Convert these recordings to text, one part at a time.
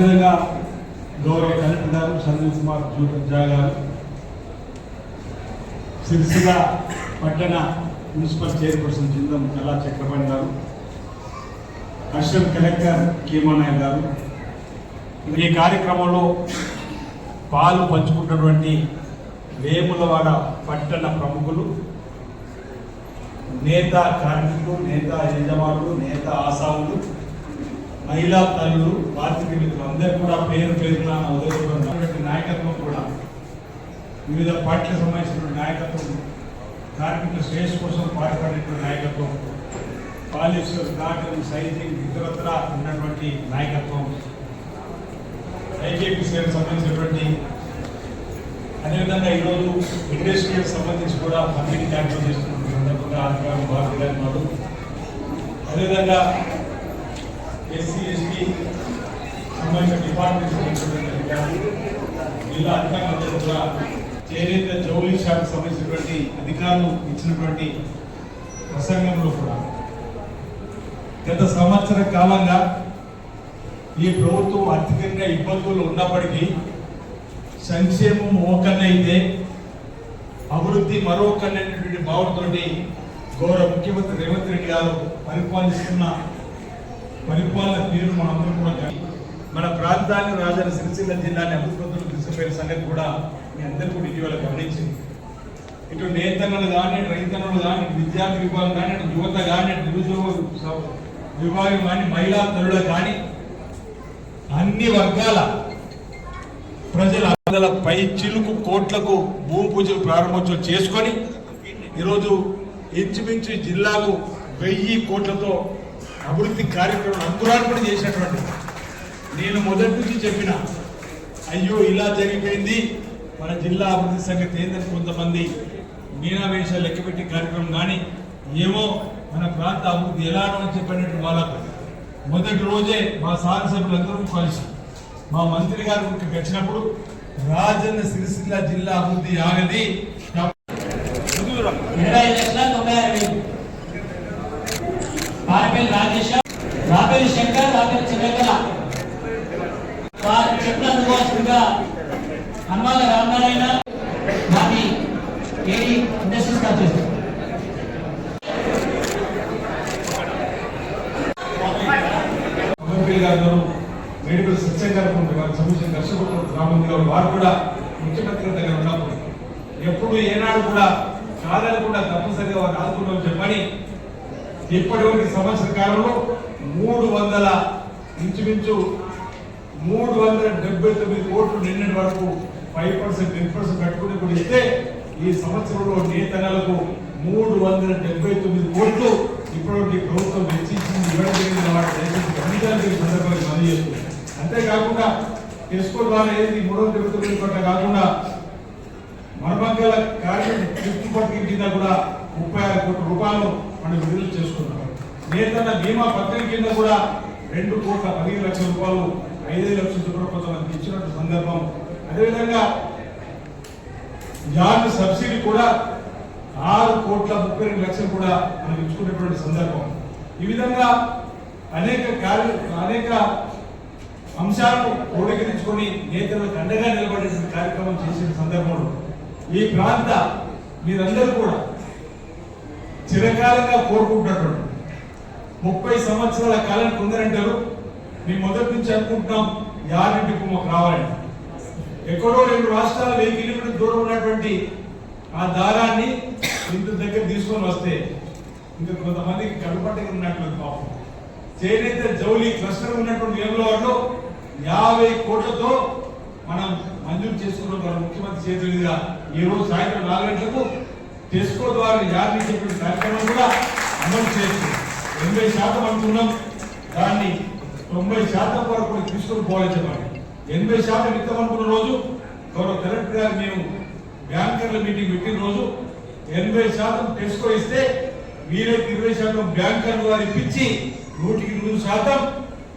అదేవిధంగా గౌరవ కలెక్టర్ గారు సంజీవ్ కుమార్ జా గారు, సిరిసిల్ల పట్టణ మున్సిపల్ చైర్పర్సన్ జిందం కళా చక్రపాణి గారు, అసిస్టెంట్ కలెక్టర్ కీమానాయక్ గారు, ఈ కార్యక్రమంలో పాలు పంచుకుంటున్నటువంటి వేములవాడ పట్టణ ప్రముఖులు, నేత కార్మికులు, నేత యజమానులు, నేత ఆసాములు, మహిళా తల్లులు, పాత్రికేయులు అందరూ కూడా పేరు పేరున ఉదయపడినటువంటి నాయకత్వం కూడా వివిధ పార్టీలకు సంబంధించిన నాయకత్వం, కార్మికుల శ్రేయస్ కోసం పాటుపడినటువంటి నాయకత్వం, పాలిస్టర్, కాటన్, సైజింగ్ ఇతరత్ర ఉన్నటువంటి నాయకత్వం, ఐకేపీసీకి సంబంధించినటువంటి, అదేవిధంగా ఈరోజు ఇండస్ట్రీకి సంబంధించి కూడా పంపిణీ కార్యక్రమం చేస్తున్నటువంటి సందర్భంగా అధికారులు భారతి గారి ఉన్నారు. అదేవిధంగా ఎస్సీ ఎస్టీ సంబంధించిన డిపార్ట్మెంట్స్ జిల్లా అధికారులందరూ కూడా చేనేత జౌళి శాఖకు సంబంధించినటువంటి అధికారులు ఇచ్చినటువంటి ప్రసంగంలో కూడా గత సంవత్సర కాలంగా ఈ ప్రభుత్వం ఆర్థికంగా ఇబ్బందులు ఉన్నప్పటికీ సంక్షేమం ఓకన్నైతే అభివృద్ధి మరొకన్నైనటువంటి భావనతోటి గౌరవ ముఖ్యమంత్రి రేవంత్ రెడ్డి గారు పరిపాలిస్తున్న పరిపాలన తీరు మనందరం కూడా మన ప్రాంతాన్ని రాజధాని సిరిసిల్ల జిల్లాని అభివృద్ధిలో తీసుకుపోయిన సంగతి కూడా మీ అందరూ కూడా ఇటీవల గమనించింది. ఇటు నేతన్నలు కానీ, రైతన్నలు కానీ, విద్యార్థి విభాగం కానీ, యువత కానీ, నిరుద్యోగ విభాగం కానీ, మహిళా తల్లులు కానీ, అన్ని వర్గాల ప్రజల పై చిలుకు కోట్లకు భూమి పూజలు ప్రారంభోత్సవం చేసుకొని ఈరోజు ఇంచుమించు జిల్లాకు 1000 కోట్లతో అభివృద్ధి కార్యక్రమం అంకురార్పణ చేసినటువంటి, నేను మొదటి నుంచి చెప్పిన అయ్యో ఇలా జరిగిపోయింది మన జిల్లా అభివృద్ధి సంగతి ఏందని కొంతమంది మీనావేశాలు లెక్కపెట్టి కార్యక్రమం కానీ ఏమో మన ప్రాంత అభివృద్ధి ఎలానో అని చెప్పినట్టు వాళ్ళకు మొదటి రోజే మా శాసనసభ్యులందరూ కలిసి మా మంత్రి గారు వచ్చినప్పుడు రాజన్న సిరిసిల్ల జిల్లా అభివృద్ధి ఆగది 20,96,000 పార్పేల్ రాజేష్, రాపేల్ శంకర్, రాపేల్ చంద్రకళ వారి చెట్ల అనుభవాలుగా హనుమాల రామనారాయణ వారి ఏడి ఇండస్ట్రీస్ స్టార్ట్ చేస్తారు. మెడికల్ సత్యంగా వారికి సంబంధించిన దర్శకులు రామంది గారు వారు కూడా ముఖ్యమంత్రి దగ్గర ఉన్నప్పుడు ఎప్పుడు ఏనాడు కూడా కాదనకుండా తప్పనిసరిగా వారు ఆదుకున్నామని చెప్పని ఇప్పటి వరకు సంవత్సర కాలంలో 300 ఇంచుమించు 379 కోట్లు నిన్నటి వరకు 5% 10% కట్టుకుని కూడా ఇస్తే ఈ సంవత్సరంలో నేతలకు 379 కోట్లు ఇప్పటివరకు ప్రభుత్వం వెచ్చించింది ఇవ్వడం జరిగింది. వాటి సందర్భంగా మంది చేస్తుంది. అంతేకాకుండా టెస్కో ద్వారా ఏది 379 కోట్ల కాకుండా మరమగ్గల కార్మిక గిఫ్ట్ పథకం కింద కూడా 36 కోట్ల రూపాయలు మనం విడుదల చేసుకున్నాం. నేతన్న బీమా పథకం కింద కూడా 2,15 లక్షల రూపాయలు 5 లక్షల రూపాయలు కొంతమందికి ఇచ్చినట్టు సందర్భం. అదేవిధంగా యార్డ్ సబ్సిడీ కూడా 6,32 లక్షలు కూడా మనం ఇచ్చుకునేటువంటి సందర్భం. ఈ విధంగా అనేక అంశాలను క్రోడీకరించుకొని నేతలకు అండగా నిలబడేటువంటి కార్యక్రమం చేసిన సందర్భంలో ఈ ప్రాంత మీరందరూ కూడా చిరకాలంగా కోరుకుంటున్నటువంటి 30 సంవత్సరాల కాలం కొందరంటారు. మేము మొదటి నుంచి అనుకుంటున్నాం యారింటికి మాకు రావాలని. ఎక్కడో 2 రాష్ట్రాల 1000 కిలోమీటర్ల దూరం ఉన్నటువంటి ఆ దారాన్ని ఇంత దగ్గర తీసుకొని వస్తే ఇంకా కొంతమందికి కడుపట్టగా ఉన్నట్లు పాపం. చేనేత జౌలి క్లస్టర్ ఉన్నటువంటి వేములవాడలో 50 కోట్లతో మనం మంజూరు చేసుకున్న మన ముఖ్యమంత్రి చేతుల మీదుగా ఈ రోజు సాయంత్రం 4 గంటలకు టెస్కో ద్వారా యార్డ్ చెప్పిన కార్యక్రమం కూడా అమలు చేస్తుంది. 80% అనుకున్నాం, దాన్ని 90% వరకు తీసుకొని పోవాలి చెప్పండి. 80% ఇస్తాం అనుకున్న రోజు గౌరవ కలెక్టర్ గారు మేము బ్యాంకర్ల మీటింగ్ పెట్టిన రోజు 80% టెస్కో ఇస్తే వీరైతే 20% బ్యాంకర్లు వారు ఇప్పించి 100%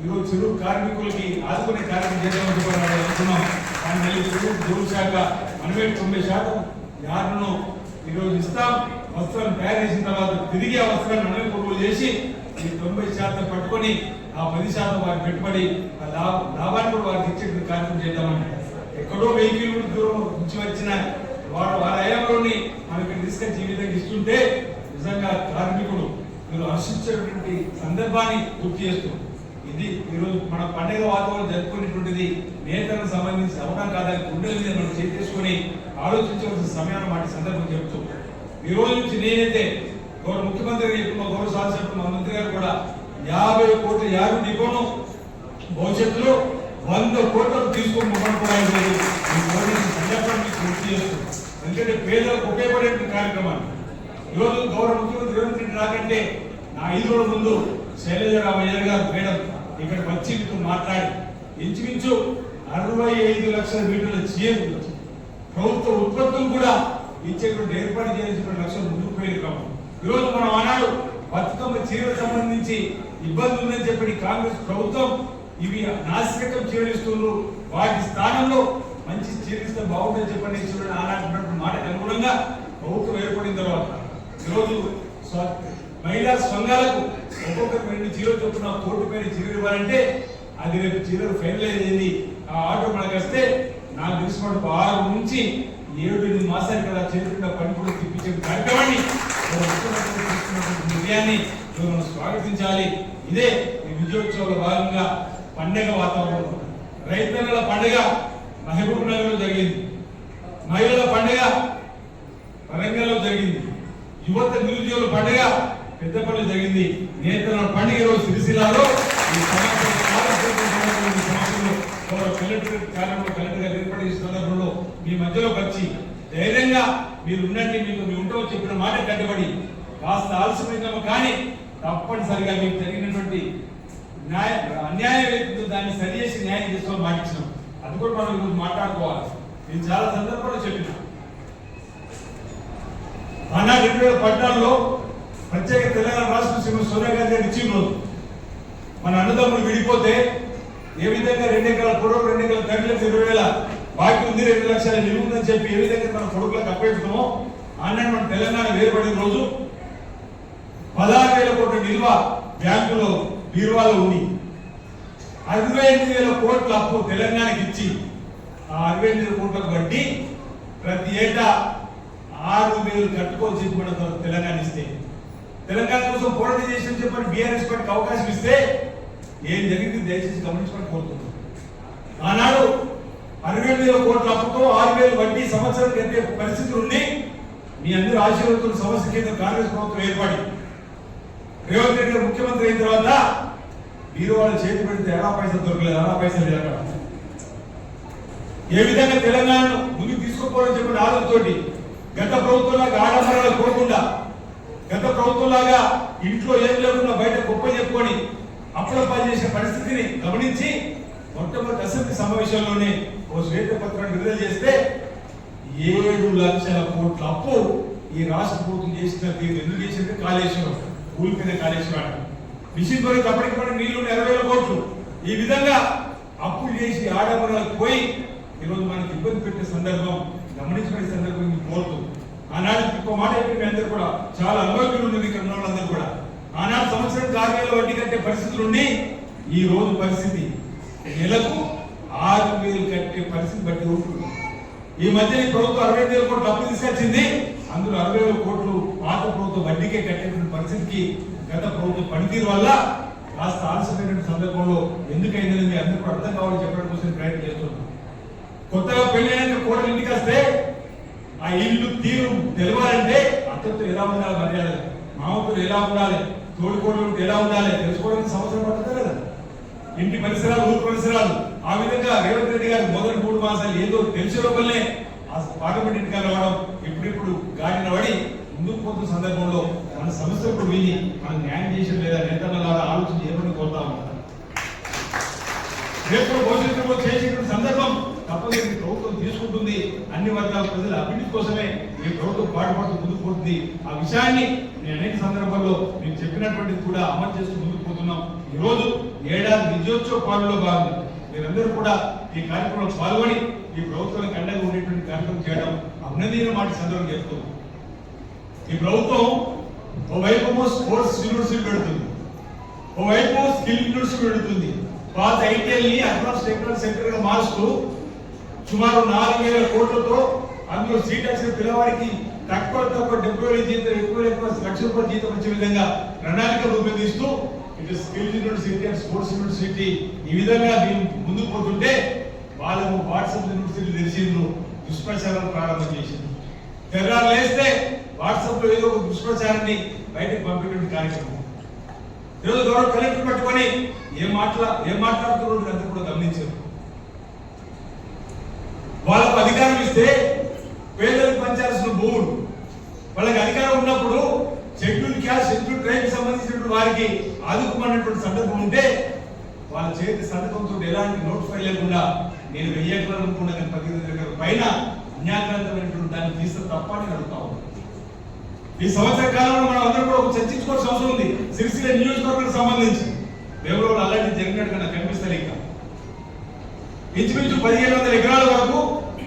ఈరోజు చెరువు కార్మికులకి ఆదుకునే కార్యక్రమం చేద్దామని చెప్పి అనుకున్నాం. కానీ మళ్ళీ చెరువు శాఖ మనమే 90% యార్డును ఈరోజు ఇస్తాం. వస్త్రాలను తయారు చేసిన తర్వాత తిరిగి ఆ వస్త్రాన్ని మనమే కొనుగోలు చేసి ఈ 90% పట్టుకొని ఆ 10% వారి పెట్టుబడి లాభాన్ని కూడా వారికి ఇచ్చే కార్యక్రమం చేద్దామని ఎక్కడో వెహికల్ దూరం నుంచి వచ్చిన వారి హయాంలోని మనకి తీసుకొచ్చి ఈ విధంగా ఇస్తుంటే నిజంగా కార్మికుడు మీరు హర్షించేటువంటి సందర్భాన్ని గుర్తు చేస్తూ ఇది ఈరోజు మన పండుగ వాతావరణం జరుపుకునేటువంటిది నేతలకు సంబంధించి అవడం కాదని గుండెల మీద మనం చేసేసుకొని ఆలోచించవలసిన సమయాన్ని మాట సందర్భం చెప్తూ ఈ రోజు నుంచి నేనైతే గౌరవ ముఖ్యమంత్రి గారు గౌరవ శాసనసభ్యులు మా మంత్రి గారు కూడా 50 కోట్ల యాభై డిపోను భవిష్యత్తులో 100 కోట్లకు తీసుకొని ముమ్మడిపోవడానికి సందర్భాన్ని గుర్తు చేస్తూ ఎందుకంటే పేదలకు ఉపయోగపడే కార్యక్రమాన్ని ఈరోజు గౌరవ ముఖ్యమంత్రి రేవంత్ రెడ్డి రాకంటే నా 5 రోజుల ముందు శైలజరామయ్య గారు మేడం ఇక్కడ వచ్చి మాట్లాడి ఇంచుమించు 65 లక్షల మీటర్ల చీరలు ప్రభుత్వ ఉత్పత్తులు కూడా ఇచ్చేటువంటి ఏర్పాటు చేయాల్సిన లక్ష్యం ముందుకు పోయిన క్రమం ఈరోజు మనం ఆనాడు బతుకమ్మ చీరలకు సంబంధించి ఇబ్బంది ఉందని చెప్పి కాంగ్రెస్ ప్రభుత్వం ఇవి నాసిరకం చీరలిస్తున్నారు వాటి స్థానంలో మంచి చీరలిస్తే బాగుంటుందని చెప్పండి చూడండి ఆనాడు మాటకు అనుగుణంగా ప్రభుత్వం ఏర్పడిన తర్వాత ఈరోజు మహిళా సంఘాలకు ఒక్కొక్కరికి 2 చీరలు చొప్పున కోటి పైన చీరలు ఇవ్వాలంటే అది రేపు చీరలు ఫైనలైజ్ అయింది ఆ ఆర్డర్ మనకు వస్తే నాకు తెలిసిన 6 నుంచి 7-8 మాసాలు కదా చేరుకున్న పని కూడా తిప్పించే కార్యక్రమాన్ని నిర్ణయాన్ని మనం స్వాగతించాలి ఇదే ఈ విజయోత్సవాల భాగంగా పండుగ వాతావరణం రైతన్నల పండుగ మహబూబ్ నగర్ లో జరిగింది మహిళల పండుగ వరంగల్లో జరిగింది యువత నిరుద్యోగుల పండుగ పెద్దపల్లి జరిగింది నేతల పండుగ రోజు సిరిసిల్లాలో ఈ కలెక్టర్ కార్యంలో కలెక్టర్ గారు ఏర్పాటు చేసిన సందర్భంలో మీ మధ్యలోకి వచ్చి ధైర్యంగా మీరు ఉండండి మీకు మీ ఉంటామో చెప్పిన మాట కట్టుబడి కాస్త ఆలస్యమైందేమో కానీ తప్పనిసరిగా మీకు జరిగినటువంటి అన్యాయం ఏదో దాన్ని సరిచేసి న్యాయం చేసుకోవాలి మాటించినాం అది కూడా మనం ఈరోజు మాట్లాడుకోవాలి నేను చాలా సందర్భంలో చెప్పిన ఆనాడు 2014లో ప్రత్యేక తెలంగాణ రాష్ట్ర శ్రీమతి సోనియా గాంధీ గారు ఇచ్చిన రోజు మన అన్నదమ్ములు విడిపోతే ఏ విధంగా 2 ఎకరాల పొడవు 2 ఎకరాల గంటలకు 20,000 బాకీ ఉంది 2 లక్షల నిలువ ఉందని చెప్పి ఏ విధంగా మన కొడుకులకు అప్పేస్తామో ఆనాడు మన తెలంగాణ వేరుపడిన రోజు 16,000 కోట్ల నిల్వ బ్యాంకులో బీరువాలో ఉంది 68,000 కోట్ల అప్పు తెలంగాణకి ఇచ్చి ఆ 68,000 కోట్లకు వడ్డీ ప్రతి ఏటా 6,000 కట్టుకోవచ్చు మన తెలంగాణ ఇస్తే తెలంగాణ కోసం పోరాటం చేసి చెప్పని బీఆర్ఎస్ పార్టీకి అవకాశం ఇస్తే ఏం జరిగింది దయచేసి గమనించమని కోరుతున్నాను ఆనాడు 67,000 కోట్ల అప్పుతో 6,000 వడ్డీ సంవత్సరం కట్టే పరిస్థితి ఉండి మీ అందరూ ఆశీర్వదిస్తున్న సమస్య కింద కాంగ్రెస్ ప్రభుత్వం ఏర్పడి రేవంత్ రెడ్డి గారు ముఖ్యమంత్రి అయిన తర్వాత మీరు వాళ్ళు చేతి పెడితే ఎలా పైసలు దొరకలేదు ఎలా పైసలు లేక ఏ విధంగా తెలంగాణను ముందుకు తీసుకోపోవాలని చెప్పిన ఆలోచనతోటి గత ప్రభుత్వంలాగా ఆడంబరాలు పోకుండా గత ప్రభుత్వంలాగా ఇంట్లో ఏం లేకుండా బయట గొప్ప చెప్పుకొని అప్పులపాలు చేసే పరిస్థితిని గమనించి మొట్టమొదటి అసెంబ్లీ సమావేశంలోనే ఓ శ్వేతపత్రాన్ని విడుదల చేస్తే 7 లక్షల కోట్ల అప్పు ఈ రాష్ట్ర ప్రభుత్వం చేసిన తీరు ఎందుకు చేసింది కాళేశ్వరం కూలిపోయిన కాళేశ్వరం మిషన్ పోయి అప్పటికి పడి నీళ్లు 20,000 కోట్లు ఈ విధంగా అప్పులు చేసి ఆడంబరాలకు పోయి ఈరోజు మనకి ఇబ్బంది పెట్టే సందర్భం గమనించిన సందర్భం కోరుతూ ఆనాడు ఇంకో మాట చెప్పి మీ అందరూ కూడా చాలా అనుభవం ఉంది ఇక్కడ ఉన్న వాళ్ళందరూ కూడా ఆనాడు సంవత్సరం 6,000 వడ్డీ కట్టే పరిస్థితులు ఉండి ఈ రోజు పరిస్థితి నెలకు 6,000 కట్టే పరిస్థితి బట్టి ఉంటుంది ఈ మధ్య ఈ ప్రభుత్వం 65,000 కోట్లు అప్పు తీసుకొచ్చింది అందులో 60,000 కోట్లు పాత ప్రభుత్వం వడ్డీకే కట్టేటువంటి పరిస్థితికి గత ప్రభుత్వం పనితీరు వల్ల కాస్త ఆలస్యమైన సందర్భంలో ఎందుకైందని మీ అందరూ కూడా అర్థం కావాలని చెప్పడం కోసం ప్రయత్నం చేస్తున్నాం కొత్తగా పెళ్ళైనాక కోడలు ఇంటికి వస్తే ఆ ఇల్లు తీరు తెలవాలంటే అత్తతో ఎలా ఉండాలి మర్యాద మామతో ఎలా ఉండాలి తోడుకోవడం ఎలా ఉండాలి తెలుసుకోవడానికి సంవత్సరం పడుతుంది కదా ఇంటి పరిసరాలు ఊరు పరిసరాలు ఆ విధంగా రేవంత్ రెడ్డి గారు మొదటి 3 మాసాలు ఏదో తెలిసే లోపలనే ఆ పార్లమెంట్ ఎన్నికలు రావడం ఇప్పుడిప్పుడు గాడిన పడి ముందుకు పోతున్న సందర్భంలో మన సమస్యలకు విని మనం న్యాయం చేసిన లేదా నేతల ఆలోచన చేయమని కోరుతా ఉంటాం రేపు భవిష్యత్తులో చేసేటువంటి సందర్భం తప్పని ప్రభుత్వం తీసుకుంటుంది అన్ని వర్గాల ప్రజల అభివృద్ధి కోసమే ఈ ప్రభుత్వం పాటుపడుతూ ముందుకు పోతుంది ఆ విషయాన్ని నేను అనేక సందర్భాల్లో మీకు చెప్పినటువంటిది కూడా అమలు చేస్తూ ముందుకు పోతున్నాం ఈ రోజు ఏడాది విజయోత్సవ పాలనలో భాగంగా మీరందరూ కూడా ఈ కార్యక్రమంలో పాల్గొని ఈ ప్రభుత్వానికి అండగా ఉండేటువంటి కార్యక్రమం చేయడం అభినందనీయ మాట సందర్భం చెప్తున్నాం ఈ ప్రభుత్వం ఓవైపు స్పోర్ట్స్ యూనివర్సిటీ పెడుతుంది ఓవైపు స్కిల్ యూనివర్సిటీ పెడుతుంది, పాత ఐటీఎల్ ని అడ్వాన్స్ టెక్నాలజీ సెంటర్ గా మారుస్తూ సుమారు 4,000 కోట్లతో అందులో సీట్ వచ్చిన పిల్లవాడికి తక్కువ 70,000 జీతం, ఎక్కువ లక్ష రూపాయల జీతం వచ్చే విధంగా ప్రణాళిక రూపొందిస్తూ ఇటు skill university and sports university ఈ విధంగా ముందుకు పోతుంటే వాళ్ళకు వాట్సాప్ యూనివర్సిటీ తెలిసిండ్రు, దుష్ప్రచారాలు ప్రారంభం చేసింది. తెల్లారు లేస్తే వాట్సాప్ లో ఏదో ఒక దుష్ప్రచారాన్ని బయటకు పంపేటువంటి కార్యక్రమం. ఈరోజు గౌరవ కలెక్టర్ పట్టుకొని ఏం మాట్లాడుతున్నారు అంతా కూడా గమనించారు. వాళ్ళకు అధికారం ఇస్తే పేదలకు పంచాల్సిన భూములు, వాళ్ళకి అధికారం ఉన్నప్పుడు షెడ్యూల్ క్యాస్ట్, షెడ్యూల్ ట్రైబ్ సంబంధించినటువంటి వారికి ఆదుకోమన్నటువంటి సందర్భం ఉంటే వాళ్ళ చేతి సంతకంతో ఎలాంటి నోటిఫై లేకుండా నేను 1000 ఎకరాలు అనుకున్నా కానీ 15 ఎకరాల పైన అన్యాక్రాంతమైనటువంటి దాన్ని తీస్తే తప్ప నేను అడుగుతా ఉన్నాను. ఈ సంవత్సర కాలంలో మనం అందరూ కూడా ఒక చర్చించుకోవాల్సిన అవసరం ఉంది. సిరిసిల్ల నియోజకవర్గానికి సంబంధించి వేములవాడ అలాంటి జరిగినట్టుగా నాకు కనిపిస్తారు. ఇంకా ఇంచుమించు 1,500 ఎకరాల వరకు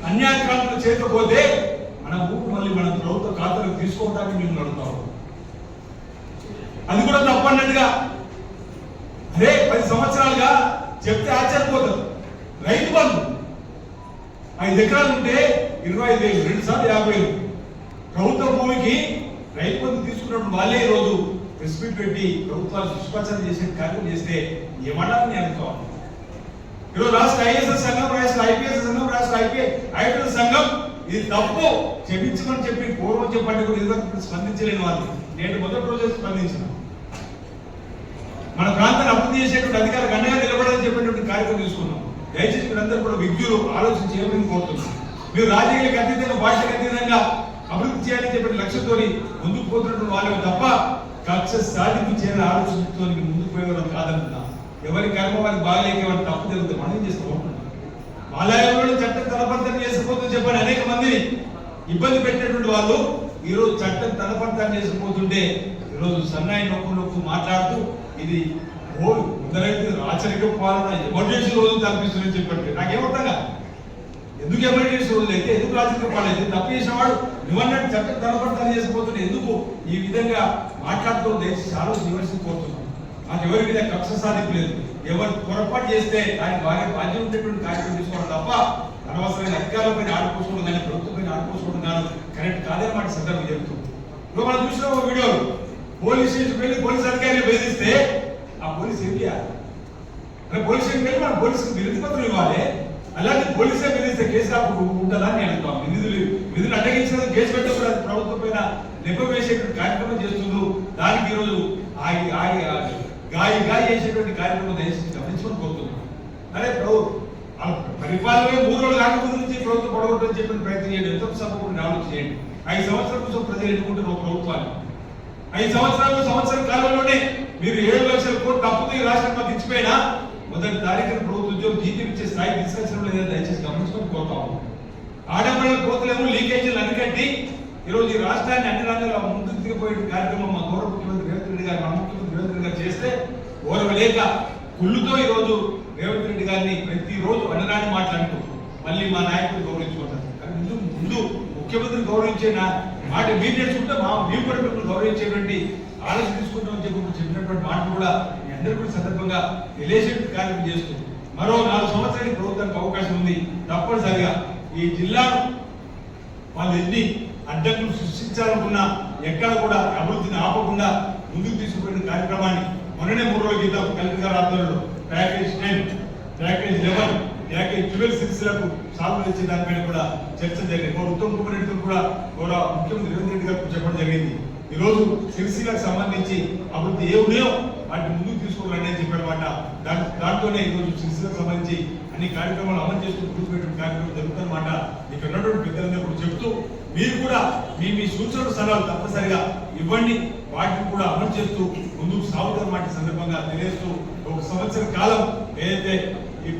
అన్యాక్రాంతులు చేతపోతే మన భూమి మళ్ళీ మన ప్రభుత్వ ఖాతాలకు తీసుకోవడానికి మేము అడుగుతాం. అది కూడా తప్పన్నట్టుగా అదే 10 సంవత్సరాలుగా చెప్తే ఆశ్చర్యపోతారు. రైతు బంధు 5 ఎకరాలు ఉంటే 25,000, 2 సార్లు 50,000 ప్రభుత్వ భూమికి రైతు బంధు తీసుకున్నప్పుడు వాళ్ళే ఈ రోజు ప్రెస్ మీట్ పెట్టి ప్రభుత్వాలు దుష్ప్రచారం చేసే కార్యక్రమం చేస్తే ఏమన్నారని అడుగుతాం. ఈరోజు రాష్ట్ర ఐఏఎస్ సంఘం, రాష్ట్ర ఐపీఎస్ సంఘం, రాష్ట్ర ఐపీఎస్ సంఘం ఇది తప్పు క్షమించమని చెప్పి పూర్వం చెప్పండి కూడా ఇదివరకు స్పందించలేని వాళ్ళు నేటి మొదటి రోజు స్పందించిన మన ప్రాంతాన్ని అభివృద్ధి చేసేటువంటి అధికారులకు అండగా నిలబడాలని చెప్పేటువంటి కార్యక్రమం తీసుకున్నాం. దయచేసి మీరందరూ కూడా విజ్ఞులు ఆలోచించి ఏమని కోరుతున్నాం. మీరు రాజకీయాలకు అతీతంగా, భాషకు అతీతంగా అభివృద్ధి చేయాలని చెప్పిన లక్ష్యంతో ముందుకు పోతున్నటువంటి వాళ్ళు తప్ప కక్ష సాధింపు చేయాలని ఆలోచనతో ముందుకు పోయేవారు కాదనుకున్నా. ఎవరి కర్మ వారికి బాగాలేక ఎవరికి తప్పు జరుగుతుంది మనం ఏం చేస్తాం. ఆలయంలో చట్టం తలపంతం చేసుకుపోతుందని చెప్పని అనేక మందిని ఇబ్బంది పెట్టినటువంటి వాళ్ళు ఈరోజు చట్టం తలపంతం చేసుకుపోతుంటే ఈరోజు సన్నాయి నొక్కు మాట్లాడుతూ ఇది ముందరైతే రాచరిక పాలన ఎమర్జెన్సీ రోజులు కల్పిస్తుందని చెప్పండి. నాకేమర్థంగా ఎందుకు ఎమర్జెన్సీ రోజులు అయితే ఎందుకు రాచరిక పాలన అయితే తప్పు చేసిన వాడు నువ్వన్నట్టు చట్టం తలపంతం చేసుకుపోతుంటే ఎందుకు ఈ విధంగా మాట్లాడుతూ దయచేసి చాలా విమర్శించుకోతున్నాం. నాకు ఎవరి మీద కక్ష సాధింపు లేదు. ఎవరు పొరపాటు చేస్తే దానికి బాధ్యత ఉండేటువంటి కార్యక్రమం తీసుకోవడం తప్ప అనవసరమైన అధికారులపైన ఆడుకోసుకోవడం కానీ ప్రభుత్వంపైన ఆడుకోసుకోవడం కానీ కరెక్ట్ కాదన్నమాట సందర్భం చెబుతుంది. ఇప్పుడు మనం చూసిన ఒక వీడియో పోలీస్ స్టేషన్ వెళ్ళి పోలీస్ అధికారులు బెదిరిస్తే ఆ పోలీస్ ఏం చేయాలి? పోలీస్ స్టేషన్ వెళ్ళి మనం పోలీసులకు వినతి పత్రం ఇవ్వాలి. అలాంటి పోలీసే బెదిరిస్తే కేసు ఉంటుందా అని అడుగుతాం. విధులు అడ్డగించిన కేసు పెట్టకుండా ప్రభుత్వం పైన నెప్ప వేసేటువంటి కార్యక్రమం చేస్తున్నారు. దానికి ఈరోజు గాయ చేసేటువంటి కార్యక్రమం దయచేసి గమనించుకొని కోరుతున్నాం. అరే పరిపాలన 3 రోజులు కాకముందు నుంచి ప్రభుత్వం పొడగొట్టని చెప్పిన ప్రయత్నం చేయండి. ఎంత సభకు ఆలోచన చేయండి. 5 సంవత్సరాల కోసం ప్రజలు ఎన్నుకుంటున్న ఒక ప్రభుత్వాన్ని 5 సంవత్సరాల కాలంలోనే మీరు 7 లక్షల కోట్లు అప్పుతో ఈ రాష్ట్రం మాకు ఇచ్చిపోయినా మొదటి తారీఖున ప్రభుత్వ ఉద్యోగం జీతం ఇచ్చే స్థాయి తీసుకొచ్చడం లేదని దయచేసి గమనించుకొని కోరుతాము. ఆడంబరాల కోతలేమో లీకేజీలు అరికట్టి ఈరోజు ఈ రాష్ట్రాన్ని అన్ని రంగాల్లో ముందుకు దిగిపోయే కార్యక్రమం మా గౌరవ ముఖ్యమంత్రి రేవంత్ రెడ్డి గారు, మా ముఖ్యమంత్రి రేవంత్ రెడ్డి గారు చేస్తే ఓర్వలేక కుళ్ళుతో ఈరోజు రేవంత్ రెడ్డి గారిని ప్రతిరోజు అన్నదాన్ని మాట్లాడుతూ మళ్ళీ మా నాయకులు గౌరవించుకుంటారు. కానీ ముందు ముఖ్యమంత్రిని గౌరవించే మాట మీరు నేర్చుకుంటే మేము కూడా మిమ్మల్ని గౌరవించేటువంటి ఆలోచన తీసుకుంటామని చెప్పినటువంటి మాటలు కూడా మీ అందరూ కూడా సందర్భంగా తెలియజేటువంటి కార్యక్రమం చేస్తూ మరో 4 సంవత్సరానికి ప్రభుత్వానికి అవకాశం ఉంది. తప్పనిసరిగా ఈ జిల్లాను వాళ్ళు ఎన్ని అడ్డంకులు సృష్టించాలనుకున్నా ఎక్కడ కూడా అభివృద్ధిని ఆపకుండా ముందుకు తీసుకుపోయిన కార్యక్రమాన్ని మొన్ననే 3 రోజుల క్రితం కలెక్టర్ గారి ఆధ్వర్యంలో ప్యాకేజ్ 10, ప్యాకేజ్ 11, ప్యాకేజ్ 12 సిరిసిల్లకు సాగులు ఇచ్చే దానిపైన కూడా చర్చ జరిగింది. ఉత్తమ్ కుమార్ రెడ్డితో కూడా గౌరవ ముఖ్యమంత్రి రేవంత్ రెడ్డి గారు చెప్పడం జరిగింది. ఈ రోజు సిరిసిల్లకు సంబంధించి అభివృద్ధి ఏ ఉన్నాయో వాటిని ముందుకు తీసుకోవాలని చెప్పారన్నమాట. దాంట్లోనే ఈ రోజు సిరిసిల్లకు సంబంధించి అన్ని కార్యక్రమాలు అమలు చేస్తూ ముందుకు పెట్టిన కార్యక్రమం జరుగుతుందన్నమాట. ఇక్కడ ఉన్నటువంటి పెద్దలందరూ కూడా చెప్తూ మీరు కూడా మీ సూచనలు సలహాలు తప్పనిసరిగా ఇవ్వండి. వాటిని కూడా అమలు చేస్తూ ముందుకు సాగుతున్నమాట సందర్భంగా తెలియజేస్తూ 1 సంవత్సర కాలం ఏదైతే ఈ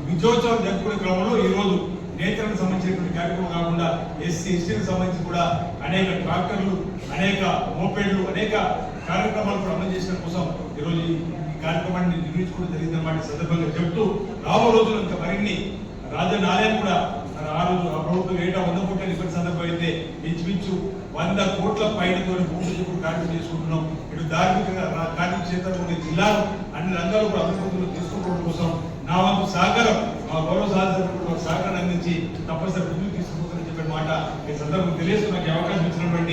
విజయోత్సవం జరుపుకునే క్రమంలో ఈ రోజు నేతలకు సంబంధించినటువంటి కార్యక్రమం కాకుండా ఎస్సీ ఎస్టీలకు సంబంధించి కూడా అనేక ట్రాక్టర్లు, అనేక మోపెడ్లు, అనేక కార్యక్రమాలు కూడా అమలు చేసిన కోసం ఈరోజు ఈ కార్యక్రమాన్ని నిర్వహించుకోవడం జరిగిందన్నమాట సందర్భంగా చెబుతూ రాబో రోజులు ఇంకా మరిన్ని రాజన్న ఆలయం కూడా ఆ రోజు ఆ ప్రభుత్వం ఏటా 100 కోట్ల ఇప్పటి సందర్భం అయితే ఇంచుమించు 100 కోట్ల పైనతో భూమి కార్యక్రమం చేసుకుంటున్నాం. ఇటు ధార్మికంగా క్షేత్రం ఉండే జిల్లాను అన్ని రంగాలు కూడా అభివృద్ధిలో తీసుకోవడం కోసం నా వంతు సహకారం మా గౌరవ సహకారాన్ని అందించి తప్పనిసరి ముందుకు తీసుకుపోతానని చెప్పే మాట ఈ సందర్భం తెలియజేస్తూ నాకు అవకాశం ఇచ్చినటువంటి